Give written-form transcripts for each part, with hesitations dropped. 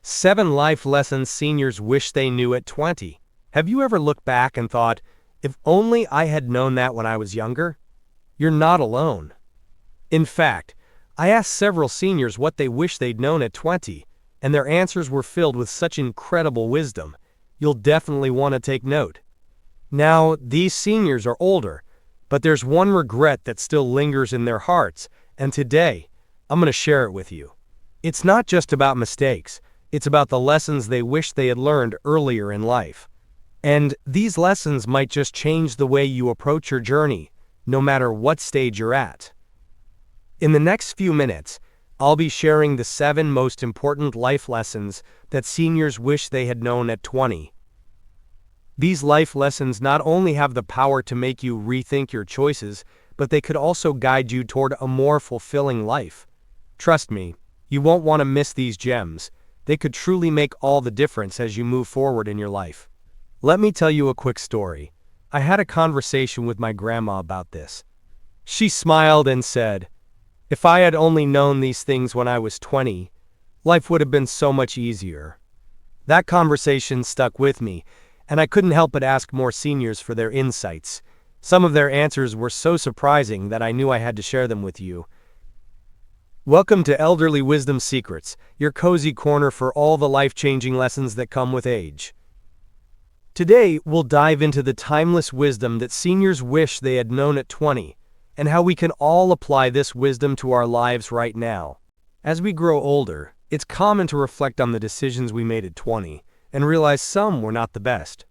7 Life Lessons Seniors Wish They Knew at 20. Have you ever looked back and thought, if only I had known that when I was younger? You're not alone. In fact, I asked several seniors what they wish they'd known at 20, and their answers were filled with such incredible wisdom. You'll definitely want to take note. Now, these seniors are older, but there's one regret that still lingers in their hearts, and today, I'm going to share it with you. It's not just about mistakes. It's about the lessons they wish they had learned earlier in life. And these lessons might just change the way you approach your journey, no matter what stage you're at. In the next few minutes, I'll be sharing the 7 most important life lessons that seniors wish they had known at 20. These life lessons not only have the power to make you rethink your choices, but they could also guide you toward a more fulfilling life. Trust me, you won't want to miss these gems. They could truly make all the difference as you move forward in your life. Let me tell you a quick story. I had a conversation with my grandma about this. She smiled and said, "If I had only known these things when I was 20, life would have been so much easier." That conversation stuck with me, and I couldn't help but ask more seniors for their insights. Some of their answers were so surprising that I knew I had to share them with you. Welcome to Elderly Wisdom Secrets, your cozy corner for all the life-changing lessons that come with age. Today, we'll dive into the timeless wisdom that seniors wish they had known at 20, and how we can all apply this wisdom to our lives right now. As we grow older, it's common to reflect on the decisions we made at 20, and realize some were not the best.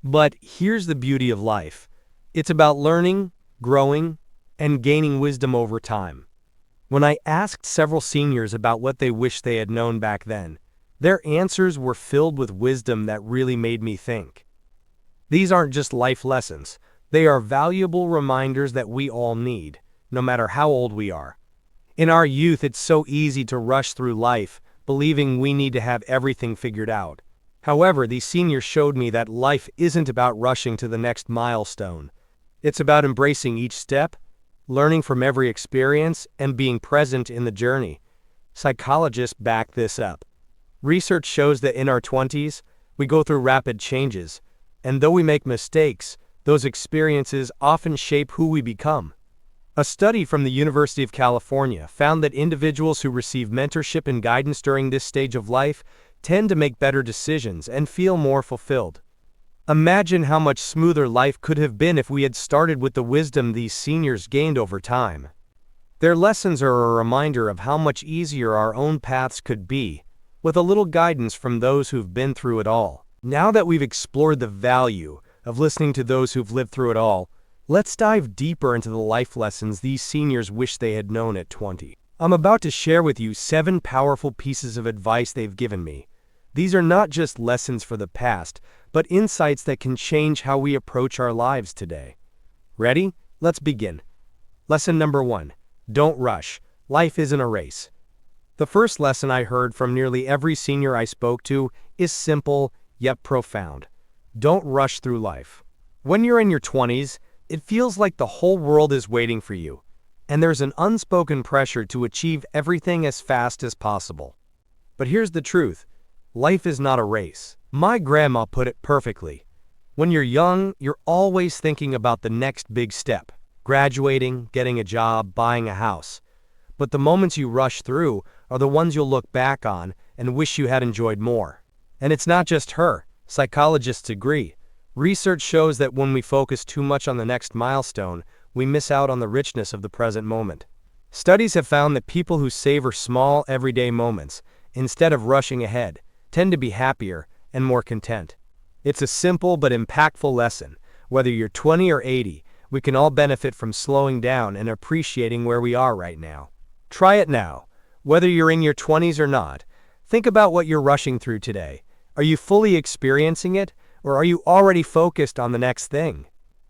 But here's the beauty of life. It's about learning, growing, and gaining wisdom over time. When I asked several seniors about what they wished they had known back then, their answers were filled with wisdom that really made me think. These aren't just life lessons. They are valuable reminders that we all need, no matter how old we are. In our youth, it's so easy to rush through life, believing we need to have everything figured out. However, these seniors showed me that life isn't about rushing to the next milestone. It's about embracing each step, learning from every experience, and being present in the journey. Psychologists back this up. Research shows that in our 20s, we go through rapid changes, and though we make mistakes, those experiences often shape who we become. A study from the University of California found that individuals who receive mentorship and guidance during this stage of life tend to make better decisions and feel more fulfilled. Imagine how much smoother life could have been if we had started with the wisdom these seniors gained over time. Their lessons are a reminder of how much easier our own paths could be, with a little guidance from those who've been through it all. Now that we've explored the value of listening to those who've lived through it all, let's dive deeper into the life lessons these seniors wish they had known at 20. I'm about to share with you 7 powerful pieces of advice they've given me. These are not just lessons for the past, but insights that can change how we approach our lives today. Ready? Let's begin. Lesson number 1. Don't rush. Life isn't a race. The first lesson I heard from nearly every senior I spoke to is simple, yet profound. Don't rush through life. When you're in your 20s, it feels like the whole world is waiting for you, and there's an unspoken pressure to achieve everything as fast as possible. But here's the truth. Life is not a race. My grandma put it perfectly. When you're young, you're always thinking about the next big step, graduating, getting a job, buying a house. But the moments you rush through are the ones you'll look back on and wish you had enjoyed more. And it's not just her. Psychologists agree. Research shows that when we focus too much on the next milestone, we miss out on the richness of the present moment. Studies have found that people who savor small, everyday moments, instead of rushing ahead, tend to be happier and more content. It's a simple but impactful lesson. Whether you're 20 or 80, we can all benefit from slowing down and appreciating where we are right now. Try it now. Whether you're in your 20s or not, think about what you're rushing through today. Are you fully experiencing it, or are you already focused on the next thing?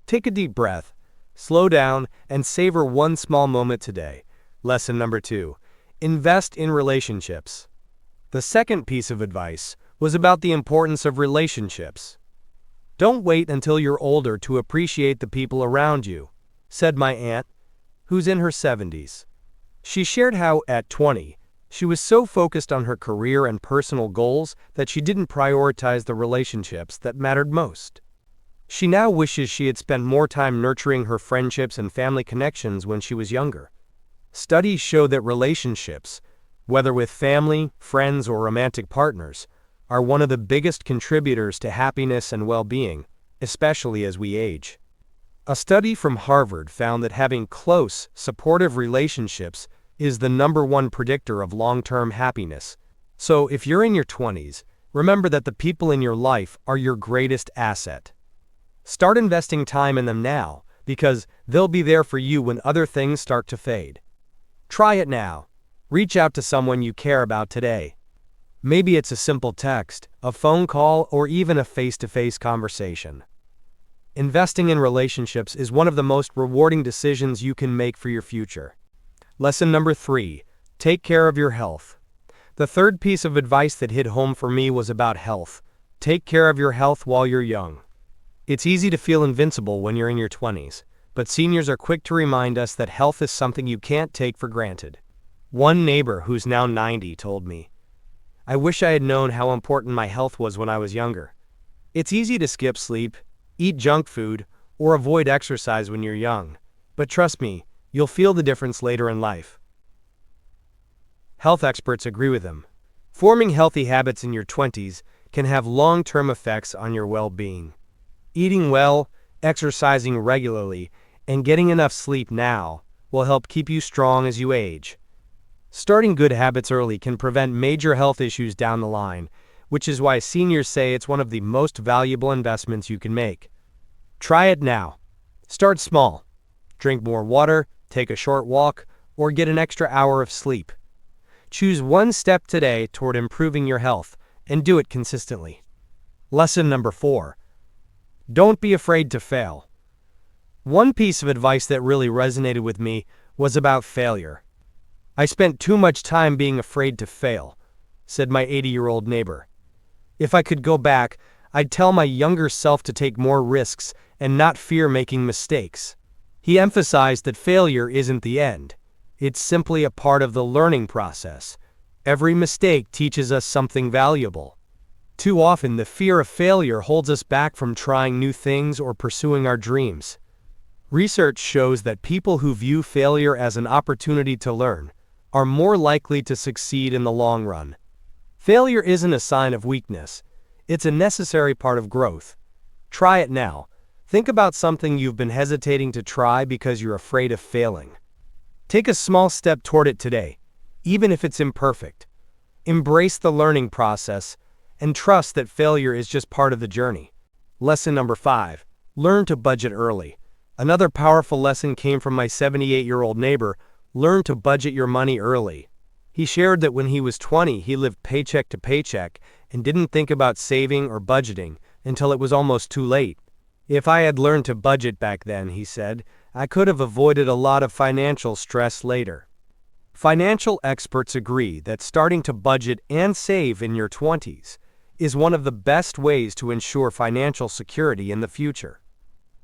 Take a deep breath, slow down, and savor one small moment today. Lesson number 2. Invest in relationships. The second piece of advice was about the importance of relationships. Don't wait until you're older to appreciate the people around you, said my aunt, who's in her 70s. She shared how, at 20, She was so focused on her career and personal goals that she didn't prioritize the relationships that mattered most. She now wishes she had spent more time nurturing her friendships and family connections when she was younger. Studies show that relationships, whether with family, friends, or romantic partners, are one of the biggest contributors to happiness and well-being, especially as we age. A study from Harvard found that having close, supportive relationships is the #1 predictor of long-term happiness. So if you're in your 20s, remember that the people in your life are your greatest asset. Start investing time in them now, because they'll be there for you when other things start to fade. Try it now. Reach out to someone you care about today. Maybe it's a simple text, a phone call, or even a face-to-face conversation. Investing in relationships is one of the most rewarding decisions you can make for your future. Lesson number 3. Take care of your health. The third piece of advice that hit home for me was about health. Take care of your health while you're young. It's easy to feel invincible when you're in your 20s, but seniors are quick to remind us that health is something you can't take for granted. One neighbor, who's now 90, told me, "I wish I had known how important my health was when I was younger." It's easy to skip sleep, eat junk food, or avoid exercise when you're young, but trust me, you'll feel the difference later in life. Health experts agree with him. Forming healthy habits in your 20s can have long-term effects on your well-being. Eating well, exercising regularly, and getting enough sleep now will help keep you strong as you age. Starting good habits early can prevent major health issues down the line, which is why seniors say it's one of the most valuable investments you can make. Try it now. Start small. Drink more water, take a short walk, or get an extra hour of sleep. Choose one step today toward improving your health, and do it consistently. Lesson number 4. Don't be afraid to fail. One piece of advice that really resonated with me was about failure. "I spent too much time being afraid to fail," said my 80-year-old neighbor. "If I could go back, I'd tell my younger self to take more risks and not fear making mistakes." He emphasized that failure isn't the end. It's simply a part of the learning process. Every mistake teaches us something valuable. Too often, the fear of failure holds us back from trying new things or pursuing our dreams. Research shows that people who view failure as an opportunity to learn are more likely to succeed in the long run. Failure isn't a sign of weakness. It's a necessary part of growth. Try it now. Think about something you've been hesitating to try because you're afraid of failing. Take a small step toward it today, even if it's imperfect. Embrace the learning process and trust that failure is just part of the journey. Lesson number 5. Learn to budget early. Another powerful lesson came from my 78-year-old neighbor. Learn to budget your money early. He shared that when he was 20, he lived paycheck to paycheck and didn't think about saving or budgeting until it was almost too late. "If I had learned to budget back then," he said, "I could have avoided a lot of financial stress later." Financial experts agree that starting to budget and save in your 20s is one of the best ways to ensure financial security in the future.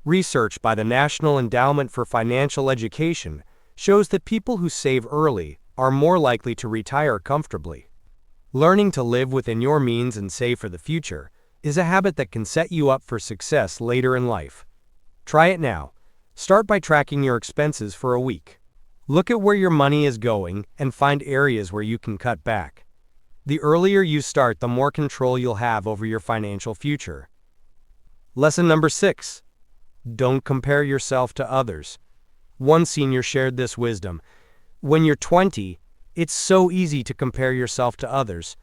Research by the National Endowment for Financial Education shows that people who save early are more likely to retire comfortably. Learning to live within your means and save for the future is a habit that can set you up for success later in life. Try it now. Start by tracking your expenses for a week. Look at where your money is going and find areas where you can cut back. The earlier you start, the more control you'll have over your financial future. Lesson number 6. Don't compare yourself to others. One senior shared this wisdom. When you're 20, it's so easy to compare yourself to others.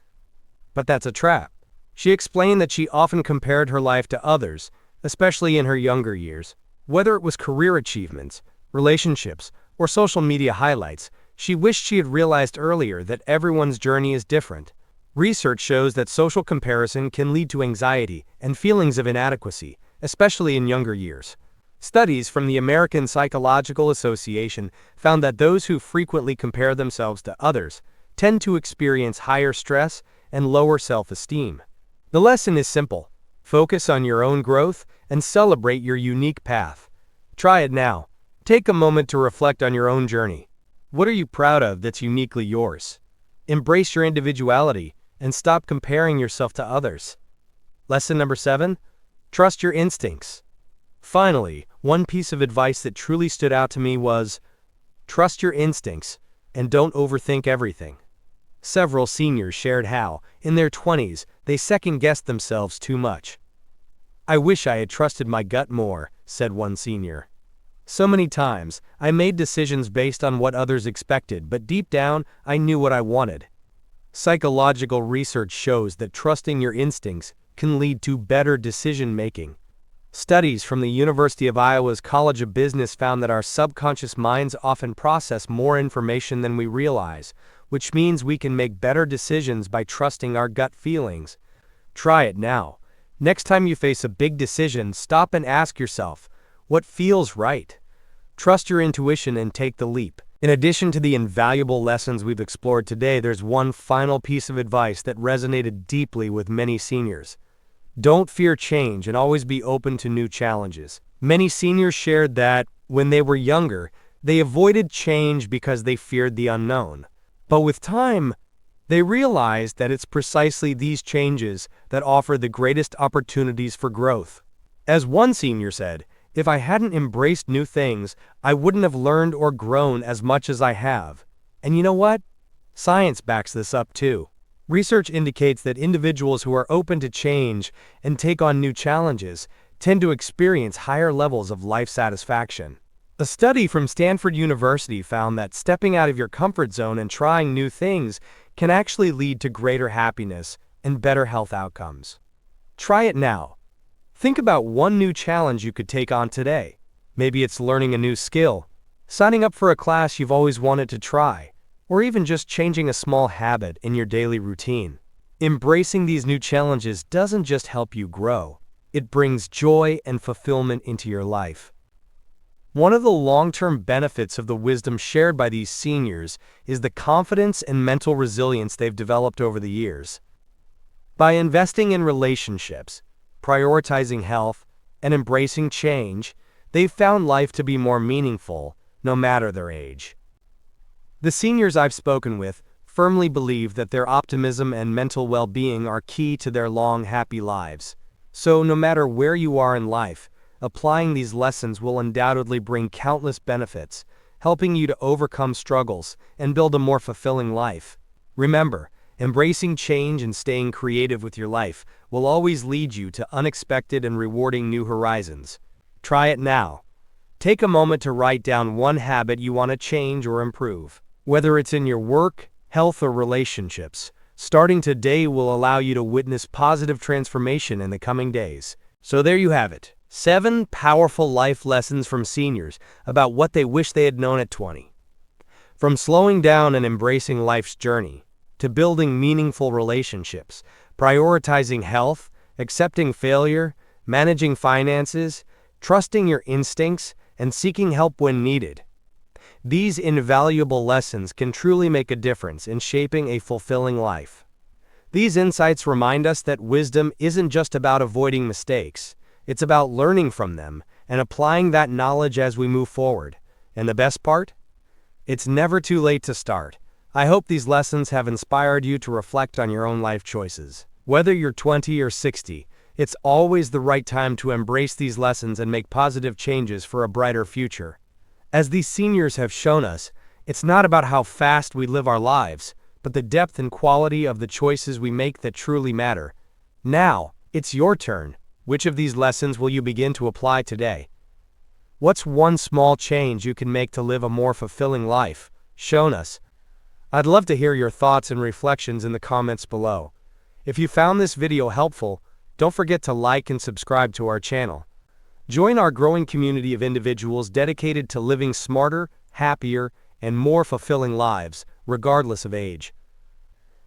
But that's a trap. She explained that she often compared her life to others, especially in her younger years. Whether it was career achievements, relationships, or social media highlights, she wished she had realized earlier that everyone's journey is different. Research shows that social comparison can lead to anxiety and feelings of inadequacy, especially in younger years. Studies from the American Psychological Association found that those who frequently compare themselves to others tend to experience higher stress and lower self-esteem. The lesson is simple. Focus on your own growth and celebrate your unique path. Try it now. Take a moment to reflect on your own journey. What are you proud of that's uniquely yours? Embrace your individuality and stop comparing yourself to others. Lesson number 7. Trust your instincts. Finally, one piece of advice that truly stood out to me was, trust your instincts and don't overthink everything. Several seniors shared how, in their 20s, they second-guessed themselves too much. "I wish I had trusted my gut more," said one senior. "So many times, I made decisions based on what others expected, but deep down, I knew what I wanted." Psychological research shows that trusting your instincts can lead to better decision-making. Studies from the University of Iowa's College of Business found that our subconscious minds often process more information than we realize, which means we can make better decisions by trusting our gut feelings. Try it now. Next time you face a big decision, stop and ask yourself, what feels right? Trust your intuition and take the leap. In addition to the invaluable lessons we've explored today, there's one final piece of advice that resonated deeply with many seniors. Don't fear change and always be open to new challenges. Many seniors shared that, when they were younger, they avoided change because they feared the unknown. But with time, they realized that it's precisely these changes that offer the greatest opportunities for growth. As one senior said, "If I hadn't embraced new things, I wouldn't have learned or grown as much as I have." And you know what? Science backs this up too. Research indicates that individuals who are open to change and take on new challenges tend to experience higher levels of life satisfaction. A study from Stanford University found that stepping out of your comfort zone and trying new things can actually lead to greater happiness and better health outcomes. Try it now. Think about one new challenge you could take on today. Maybe it's learning a new skill, signing up for a class you've always wanted to try, or even just changing a small habit in your daily routine. Embracing these new challenges doesn't just help you grow, it brings joy and fulfillment into your life. One of the long-term benefits of the wisdom shared by these seniors is the confidence and mental resilience they've developed over the years. By investing in relationships, prioritizing health, and embracing change, they've found life to be more meaningful, no matter their age. The seniors I've spoken with firmly believe that their optimism and mental well-being are key to their long, happy lives. So, no matter where you are in life, applying these lessons will undoubtedly bring countless benefits, helping you to overcome struggles and build a more fulfilling life. Remember, embracing change and staying creative with your life will always lead you to unexpected and rewarding new horizons. Try it now. Take a moment to write down one habit you want to change or improve. Whether it's in your work, health, or relationships, starting today will allow you to witness positive transformation in the coming days. So there you have it. 7 powerful life lessons from seniors about what they wish they had known at 20. From slowing down and embracing life's journey, to building meaningful relationships, prioritizing health, accepting failure, managing finances, trusting your instincts, and seeking help when needed. These invaluable lessons can truly make a difference in shaping a fulfilling life. These insights remind us that wisdom isn't just about avoiding mistakes, it's about learning from them and applying that knowledge as we move forward. And the best part? It's never too late to start. I hope these lessons have inspired you to reflect on your own life choices. Whether you're 20 or 60, it's always the right time to embrace these lessons and make positive changes for a brighter future. As these seniors have shown us, it's not about how fast we live our lives, but the depth and quality of the choices we make that truly matter. Now, it's your turn. Which of these lessons will you begin to apply today? What's one small change you can make to live a more fulfilling life? Shown us. I'd love to hear your thoughts and reflections in the comments below. If you found this video helpful, don't forget to like and subscribe to our channel. Join our growing community of individuals dedicated to living smarter, happier, and more fulfilling lives, regardless of age.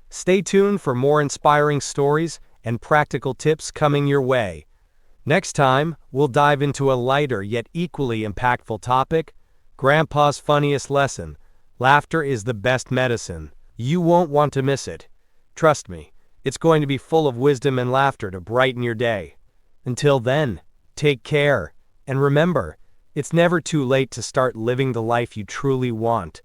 Stay tuned for more inspiring stories and practical tips coming your way. Next time, we'll dive into a lighter yet equally impactful topic: Grandpa's funniest lesson. Laughter is the best medicine. You won't want to miss it. Trust me, it's going to be full of wisdom and laughter to brighten your day. Until then, take care, and remember, it's never too late to start living the life you truly want.